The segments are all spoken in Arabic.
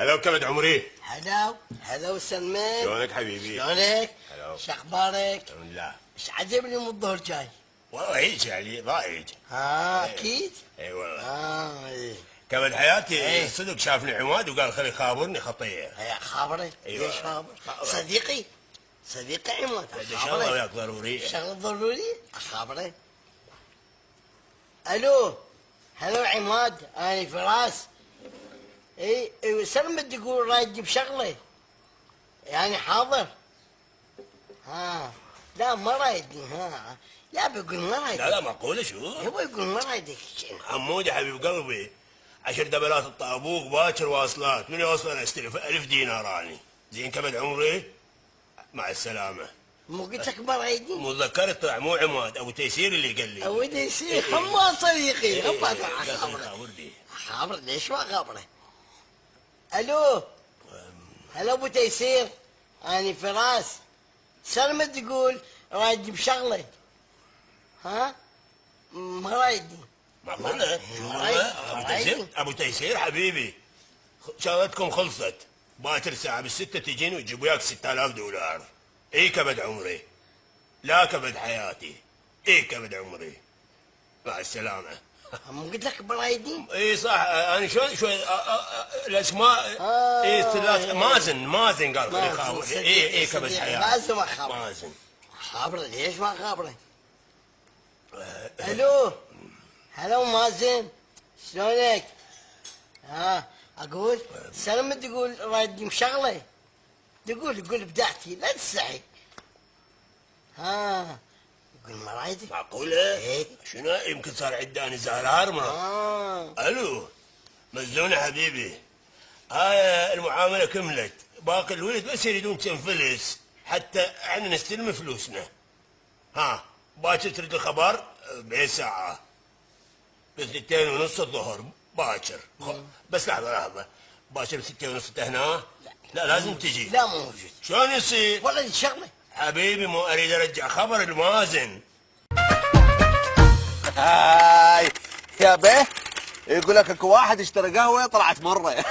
هلا وكبد عمري. هلا وسلمان. شلونك حبيبي؟ شلونك؟ هلا. شو اخبارك؟ الحمد لله. ايش عجبني من الظهر جاي؟ والله هيك يعني ضايج. اكيد؟ اي والله. ايه. كبد حياتي صدق شافني عماد وقال خلي يخابرني خطيه. خابرك؟ أيوة. ليش خابر؟ صديقي عماد. شغله وياك ضروريه. شغله ضروريه؟ خابرك. الو. هلا عماد، انا فراس. اي سلم بدي اقول رايد تجيب شغله. يعني حاضر. لا ما رايدني. لا بقول ما رايدني. لا معقوله شو؟ هو يقول ما رايدك. عمودي حبيب قلبي 10 دبلات الطابوق باكر واصلات، من يوصل استلف 1000 دينار اني. زين كبد عمري مع السلامه. مو قلت لك ما رايدني؟ مو ذكرت طلع مو عماد ابو تيسير اللي قال لي. ابو تيسير حماد صديقي. خابرني. خابر ليش ما خابره؟ الو. هلا ابو تيسير، اني فراس. سلمى تقول رايد تجيب شغله. ما رايدني. معقوله؟ ابو تيسير حبيبي شغلتكم خلصت. باكر الساعه بالستة تجين وتجيب وياك 6000 دولار. اي كبد عمري. لا كبد حياتي. اي كبد عمري. مع السلامه. مو قلت لك برايدني؟ اي صح. انا شوي الاسماء. اي ثلاث مازن قال خلي خابر. اي كبد حياتي. مازن. خابره ليش ما خابره؟ الو. هلا مازن، شلونك؟ اقول سلمى تقول رايد تجيب شغله. قول بدعتي لا تستحي. قول ما رايدك. معقوله؟ ايه. شنو يمكن صار عداني زهرار ما. الو مزونه حبيبي. هاي المعامله كملت، باقي الولد بس يريدون كم فلس حتى احنا نستلم فلوسنا. باكر تريد الخبر بساعه ب2:30 الظهر باكر. بس لحظه باكر ب6:30 هنا. لا لازم تجي. لا مو موجود. شلون يصير؟ والله دي شغله حبيبي مو اريد ارجع خبر المازن. هاي يا به يقول لك اكو واحد اشترى قهوه طلعت مره.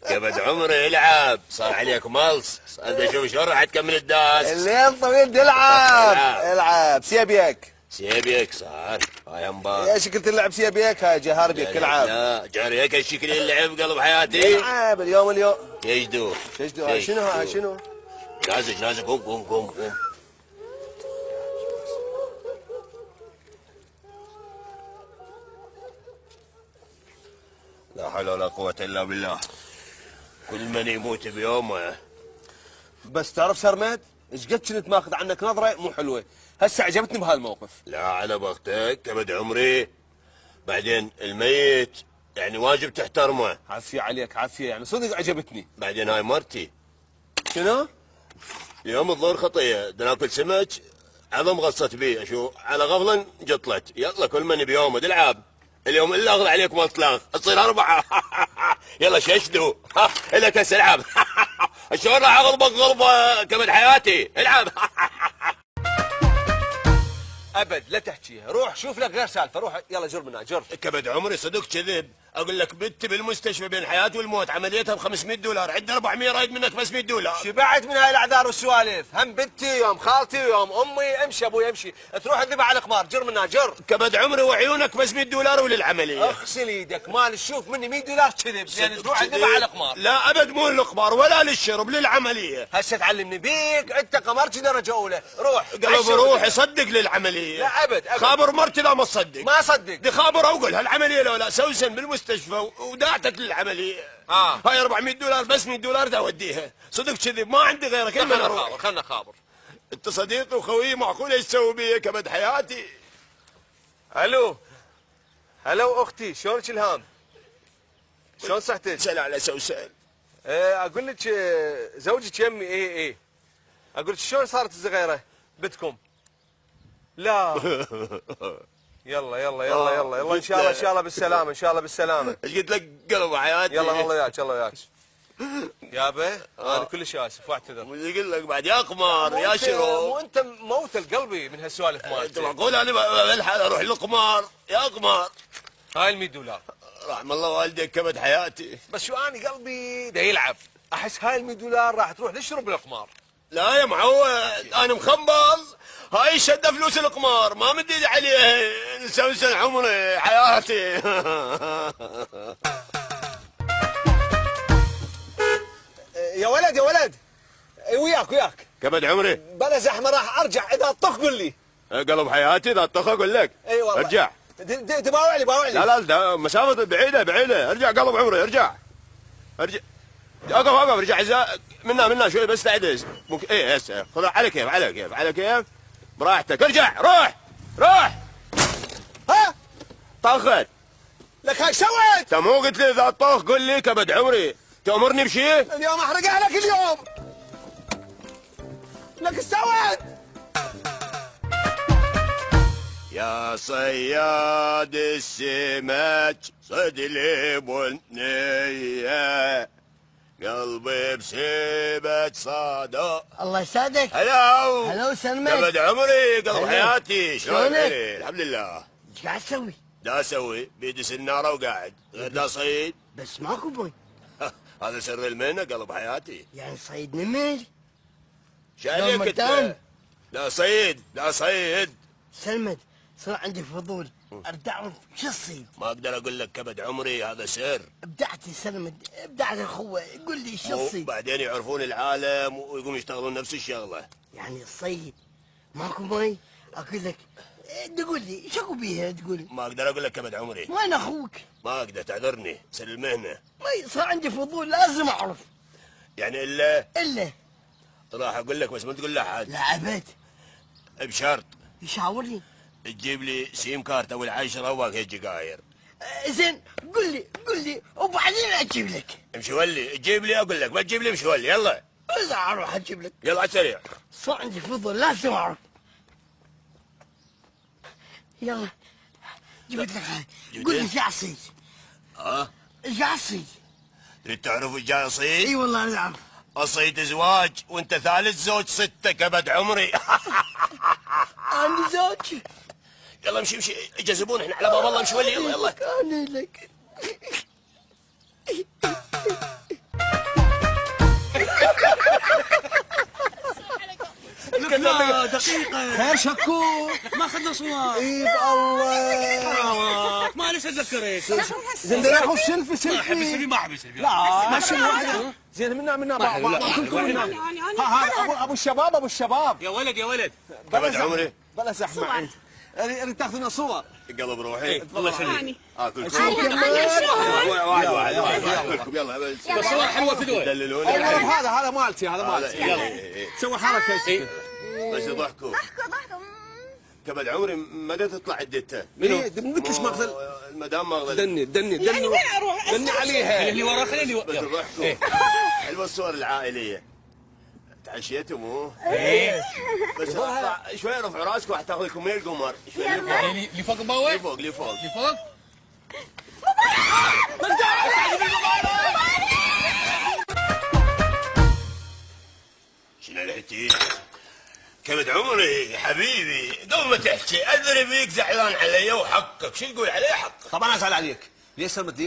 كبد عمري العب، صار عليك ملص. انت شوف شلون راح تكمل الداس. الليل طويل العب سيبيك صار. هاي انبار. يا شكل تلعب سيبيك. هاي جهار بيك العب. لا جاريك الشكل اللعب قلب حياتي. العب اليوم يجدو. هاي شنو نازك قوم. لا حول ولا قوة إلا بالله. كل من يموت بيومه. بس تعرف سرمد ايش قد كنت ماخذ عنك نظره مو حلوه، هسه عجبتني بهالموقف. لا على بختك كبد عمري. بعدين الميت يعني واجب تحترمه. عافيه عليك عافيه، يعني صدق عجبتني. بعدين هاي مرتي. شنو؟ اليوم الظهر خطيه ناكل سمك عظم غصت بيه. شو على غفله قطلت. يلا كل من بيومه العب. اليوم الا اخذ عليكم اطلاق تصير 4. يلا ششدوا. لك هسه العب. شلون راح اغلبك غلبه كبد حياتي. العب. ابد لا تحكيها، روح شوف لك غير سالفه، روح يلا جر منها جر. كبد عمري صدق كذب. اقول لك بنتي بالمستشفى بين الحياه والموت، عمليتها ب500 دولار، عندنا 400 رايد منك بس 100 دولار. شبعت من هاي الاعذار والسوالف، هم بنتي يوم خالتي ويوم امي. امشي ابوي امشي، تروح تذبح على القمار. جر منها جر. كبد عمري وعيونك بس 100 دولار وللعمليه. اغسل ايدك مال تشوف مني 100 دولار كذب، يعني تروح تذبح على القمار. لا ابد مو للقمار ولا للشرب، للعمليه. هسه تعلمني بيك انت قمرتي درجه اولى. روح قلب روح يصدق للعمليه. لا ابد خابر مرتي لا ما تصدق. ما اصدق. دي خابر اقول هالعمليه لو لا سوسن بالمستشفى وداعتك للعمليه. هاي 400 دولار بس 100 دولار توديها. صدق كذب ما عندي غيرك. خلنا خابر. انت صديقي وخويي، معقول ايش تسوي بي كبد حياتي؟ الو هلا اختي، شلونك الهام؟ شلون صحتك؟ سأل على سوسن. اقول لك زوجك يمي. ايه اقول لك شلون صارت الصغيره بنتكم؟ لا. يلا ان شاء الله بالسلامه. ايش قلت لك قلب حياتي؟ يلا الله وياك. يابا انا كلش اسف واعتذر. مو يقول لك بعد يا قمار يا شرو. مو انت موت قلبي من هالسوالف مالتك. انت معقول انا بالحال اروح للقمار يا قمار؟ هاي ال100 دولار. رحم الله والديك كبد حياتي. بس شو اني قلبي دا يلعب، احس هاي $100 راح تروح تشرب القمار. لا يا معود انا مخبص، هاي شده فلوس القمار ما مد ايدي عليها، نسوسن عمري حياتي. يا ولد يا ولد، وياك كبد عمري بلا زحمه راح ارجع، اذا طخ قول لي. قلب حياتي اذا طخ اقول لك. اي والله ارجع. تباوع لي باوع لي. لا مسافه بعيده ارجع قلب عمري ارجع. اقف ارجع منا شوي بس تعدز ممكن. ايه هسه خذ على كيف براحتك. ارجع روح. ها طخت لك هاي سويت. انت مو قلت لي اذا طخ قل لي كبد عمري، تأمرني بشيء؟ اليوم احرقها لك اليوم. لك سويت. يا صياد السمك صد لي بنيه، قلبي بسيبك صادق. الله يسعدك. هلو سلمك. كبد عمري قلب هلو. حياتي شلونك؟ شلونك؟ الحمد لله. ايش قاعد تسوي؟ دا اسوي بيدي سناره وقاعد غير دا صيد. بس ماكو بوي. هذا سر المهنه قلب حياتي. يعني صيد نمر؟ شاليك انت؟ لا صيد. سلمد صار عندي فضول اريد اعرف شو الصيد. ما اقدر اقول لك كبد عمري، هذا سر. ابدعت يا سلمد، ابدعت اخوه، قول لي شو الصيد. بعدين يعرفون العالم ويقوموا يشتغلون نفس الشغله. يعني الصيد ماكو مي؟ اقول لك تقول لي شو بيها تقول؟ ما اقدر اقول لك كبد عمري. وين اخوك؟ ما اقدر تعذرني، سر المهنه. مي صار عندي فضول لازم اعرف. يعني الا الا راح اقول لك بس ما تقول لاحد. لا عبد بشرط يشاورني. تجيب لي سيم كارت او العشره وباقي الجقاير. زين قل لي وبعدين اجيب لك. مشولي تجيب لي اقول لك، ما تجيب لي مشولي. يلا لا اروح اجيب لك. يلا على السريع. صار عندي فضول لازم اعرف. يلا جبت لك هاي. قول لي ايش قاعد تصيد؟ ايش قاعد تصيد؟ تريد تعرف ايش جاي اصيد؟ اي والله انا اعرف. اصيد زواج وانت ثالث زوج ستة كبد عمري. عندي زوج. يلا امشي جذبون احنا على باب الله مشولي. يلا انا لك. دقيقة خير شكو. ما اخذنا صور. اي بالله ما ليش اتذكرك. زين راحوا سيلفي ما احب السلفي ما احب السلفي. لا ما شنو واحده. زين منا كلكم منا. ها ابو الشباب. يا ولد كبد عمري بلا زحمه. اريد تاخذنا صور. قلب روحي. الله يخليك. كلكم واحد يلا بس صور حلوة في دول. دللوني. هذا مالتي يلا سوي حركه. بس ضحكوا كبد عمري متى تطلع عدته؟ منو؟ منك ايش ماخذ؟ المدام ماخذ. دني يعني وين اروح؟ دني عليها. اللي ورا خليني بس ضحكوا. حلوه الصور العائليه. تعشيتوا مو؟ ايه بس اطلع شوي ارفع راسك راح تاخذ لكم ميل قمر. شوي اللي فوق مباوع. لفوق اللي فوق. شنو الحكي؟ كبد عمري حبيبي قبل ما تحكي ادري بيك زعلان علي وحقك، شو تقول علي حقك؟ طبعا ازعل عليك. ليش سلمت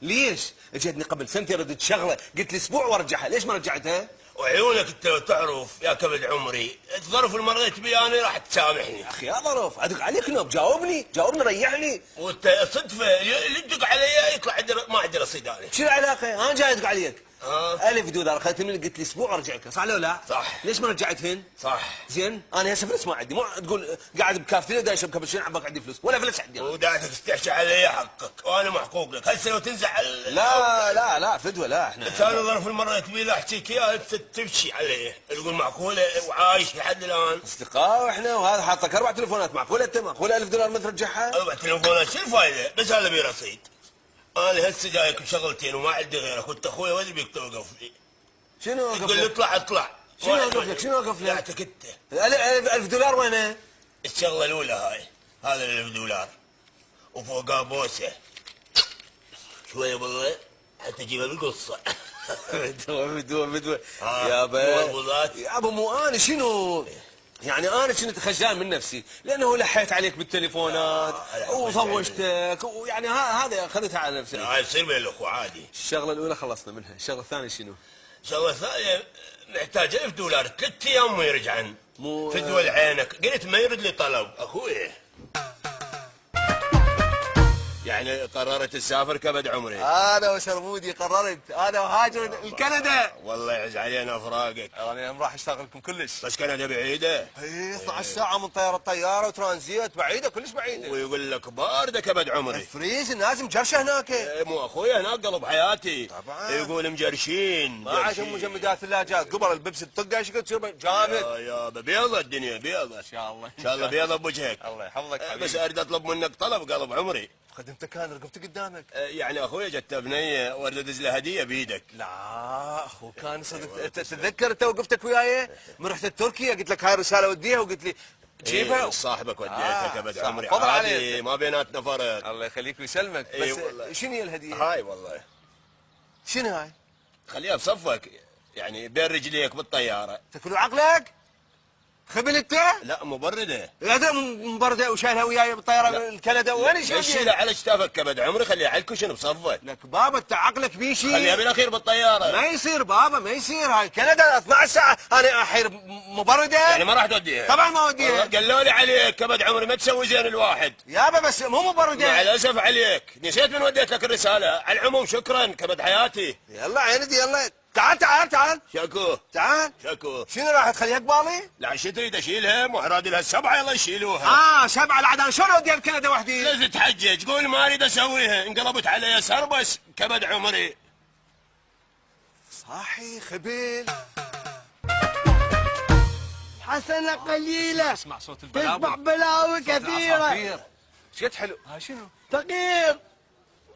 ليش؟ اجتني قبل سنتين ردت شغله، قلت لي اسبوع وارجعها، ليش ما رجعتها؟ وعيونك انت لو تعرف يا كبد عمري الظرف اللي مريت بيه انا راح تسامحني. اخي يا ظرف ادق عليك نوب، جاوبني ريحني. وانت صدفه اللي تدق علي يطلع ما عندي رصيد انا. شو العلاقه؟ انا جاي ادق عليك. ها؟ ألف دولار اخذت مني قلت لي اسبوع وارجعك، صح ولا لا؟ صح. ليش ما رجعتهن؟ صح. زين انا هسه فلوس ما عندي، مو تقول قاعد بكافتيريا دا اشرب كابتشينو عباك عندي فلوس، ولا فلوس عندي. وداعتك تستحشى علي حقك وانا محقوق لك، هسه لو تنزعل. لا فدوه لا احنا. ثاني ظرف اللي مريت بيه لا احكيك اياه انت تبكي عليه، تقول معقوله وعايش لحد الان. اصدقاء واحنا، وهذا حاطك 4 تليفونات، معقوله انت معقوله $1000 ما ترجعها؟ 4 تليفونات شو الفايده؟ بس هذا بيه رصيد. انا هسه جايك بشغلتين وما عندي غيرك، وانت اخوي وين بيك توقف لي؟ شنو وقف تقول لي لك؟ اطلع. شنو وقف لك؟ شنو وقف لك؟ يعتك انت. $1000 وينه؟ الشغله الاولى هاي، هذا $1000 وفوقها بوسه شويه بالله حتى تجيبها بالقصه. بدوه ها، يابا مربوطات. يابا مو انا شنو؟ يعني انا كنت خجلان من نفسي لانه لحيت عليك بالتليفونات وضوجتك ويعني هذا اخذتها على نفسي. هاي تصير بين الاخوه عادي. الشغله الاولى خلصنا منها، الشغله الثانيه شنو؟ الشغله الثانيه محتاج $1000 3 ايام ما يرجعن. مو فدول عينك، قلت ما يرد لي طلب اخوي. يعني قررت تسافر كبد عمري. انا وشرمودي قررت انا وهاجر لكندا. والله يعز علينا فراقك. انا يوم راح اشتغل لكم كلش. بس كندا بعيده. اي 12 ساعه من طياره وترانزيت، بعيده كلش بعيده. ويقول لك بارده كبد عمري. فريز الناس مجرشه هناك. مو اخوي هناك قلب حياتي. طبعا. يقول مجرشين. ما عاد مجمدات ثلاجات، قبل البيبسي تطقها ايش قد تصير جامد. يا بيضة الدنيا بيضة. ان شاء الله ان شاء الله بيضة بوجهك. الله يحفظك حبيبي. بس اريد اطلب منك طلب قلب عمري. خدمتك كان رقبتي قدامك. يعني اخوي جت بنيه واريد ادز له هديه بيدك. لا اخو كان صدق. تتذكر انت وقفتك وياي من رحت تركيا قلت لك هاي الرساله وديها وقلت لي جيبها. صاحبك وديتها كبد عمري فضل عادي عليك. ما بيناتنا فرق. الله يخليك ويسلمك. بس شنو هي الهديه؟ هاي والله شنو هاي؟ خليها بصفك يعني بين رجليك بالطياره. تاكل عقلك؟ خبل انت؟ لا مبرده. هذا مبرده وشايلها وياي بالطياره لكندا وين شيلها على كتافك كبد عمري، خليها على الكشن بصفك. لك بابا انت عقلك بيشي. خليها بالاخير بالطياره. ما يصير بابا ما يصير. هاي كندا 12 ساعه انا احير مبرده. يعني ما راح توديها؟ طبعا ما اوديها. قالوا لي عليك كبد عمري ما تسوي زين الواحد. يابا بس مو مبرده. مع الاسف عليك نسيت من وديت لك الرساله. على العموم شكرا كبد حياتي. يلا عيني يلا تعال تعال تعال شكو تعال. شكو. شنو راح تخليها قبالي؟ لا شو تريد اشيلها؟ معراد لها 7 يلا يشيلوها. 7 العدد شلون اوديها بكندا وحدي؟ لازم تحجج قول ما اريد اسويها، انقلبت علي يسار بس كبد عمري. صاحي خبيل. حسنة قليلة اسمع صوت البلاوي. تسمع بلاوي كثيرة. ايش قد حلو. هاي شنو؟ فقير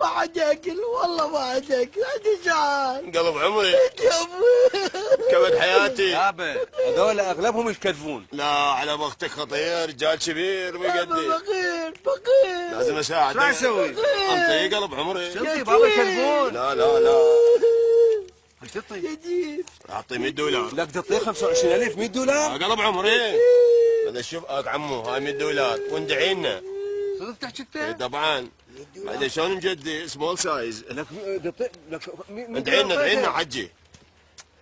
ما عاد ياكل والله ما عاد ياكل عندي جعان قلب عمري يا ابوي كبد حياتي. يابا هذول اغلبهم يكذبون. لا على بختك خطير رجال كبير يابا مقدي. فقير لازم اساعدك. شو اسوي؟ انطي قلب عمري. شوفي بابا يكذبون. لا ايش تعطي؟ يجيب اعطي $100. لك تعطيه 25,000 $100. قلب عمري هذا شوف عمو هاي $100 وندعي لنا. صدق تحكي انت؟ طبعا هذا شلون مجدي سمول سايز. لك ادعي لنا حجي.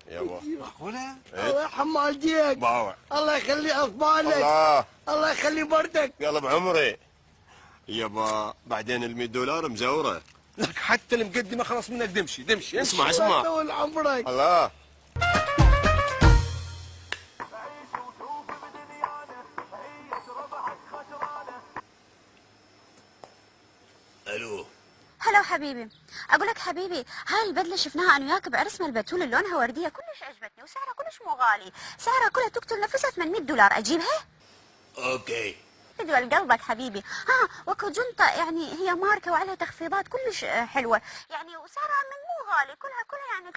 يابا معقوله؟ الله حمال جيك باوع. الله يخلي اصبعك الله يخلي بردك قلب عمري يابا. بعدين $100 مزوره. لك حتى المقدمه خلاص منك دمشي. اسمع طول عمرك الله. الو هلا حبيبي، اقول لك حبيبي هاي البدله شفناها انا وياك بعرسنا البتول لونها ورديه كلش عجبتني وسعرها كلش مو غالي، سعرها كلها تقتل نفسها $800 اجيبها؟ اوكي تدول قلبك حبيبي. وكو جنطه يعني هي ماركه وعليها تخفيضات كلش حلوه يعني وسعرها من مو غالي كلها يعني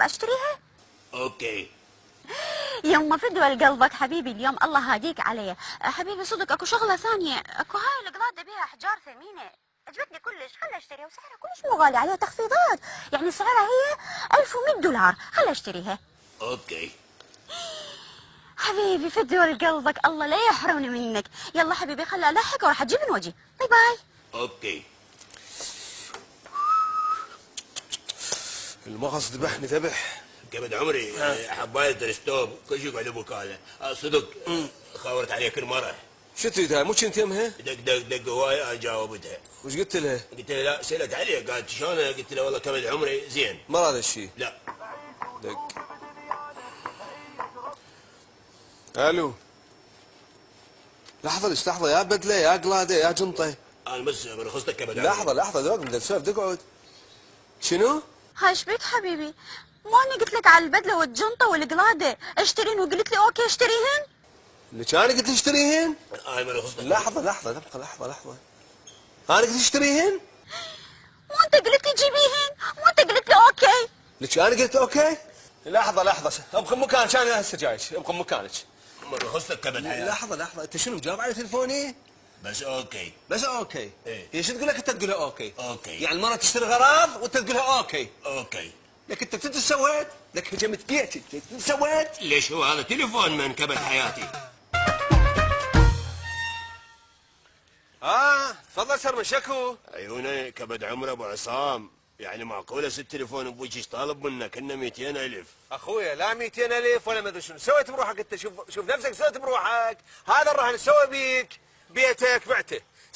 $300 اشتريها؟ اوكي يما فدوى قلبك حبيبي اليوم الله هاديك علي حبيبي. صدق اكو شغله ثانيه، اكو هاي القلاده بيها احجار ثمينه عجبتني كلش، خلي اشتريها وسعرها كلش مو غالي عليها تخفيضات يعني سعرها هي $1100 خلي اشتريها. اوكي حبيبي فدوى قلبك الله لا يحرمني منك. يلا حبيبي خلي الحق وراح اجيب من وجهي. باي باي. اوكي المغص ذبحني ذبح. كبد عمري حبايه الستوب كل شيء يقعد بوكاله. صدق خاورت عليك المره. شو تريد هاي؟ مو كنت يمها؟ دق هواي انا جاوبتها. وش قلت لها؟ قلت لها لا سالت عليه قالت شلون؟ قلت لها والله كبد عمري زين. ما هذا الشيء. لا دق. الو لحظه يا بدله يا قلاده يا جنطه. انا بس برخصتك كبد عمري. لحظه دوق نسولف اقعد. شنو؟ هاي شبيك حبيبي؟ مو اني قلت لك على البدله والجنطه والقلاده اشترين وقلت لي اوكي اشتريهن؟ اللي كان قلت لي اشتريهن؟ انا برخصتك. لحظه انا قلت اشتريهن؟ مو انت قلت لي جيبيهن؟ مو انت قلت لي اوكي؟ لك انا قلت اوكي؟ لحظه ابقى مكان كان هسه جايك ابقى مكانك. برخصتك كبد حياتي. لحظه انت شنو مجاوب على تليفوني؟ بس اوكي. بس اوكي. ايه هي شو تقول لك انت تقولها اوكي؟ اوكي يعني المرة تشتري غراض وانت تقولها اوكي. اوكي لك انت سويت؟ لك هجمت بيتي سويت؟ ليش هو هذا تليفون من كبد حياتي. تفضل سرمن شكو. عيوني كبد عمر ابو عصام، يعني معقوله ست تليفون ابوك ايش طالب منك؟ انه 200,000. اخويا لا 200,000 ولا ما ادري شنو سويت بروحك انت. شوف نفسك سويت بروحك. هذا الرهن سوى بيك، بيتك بعته.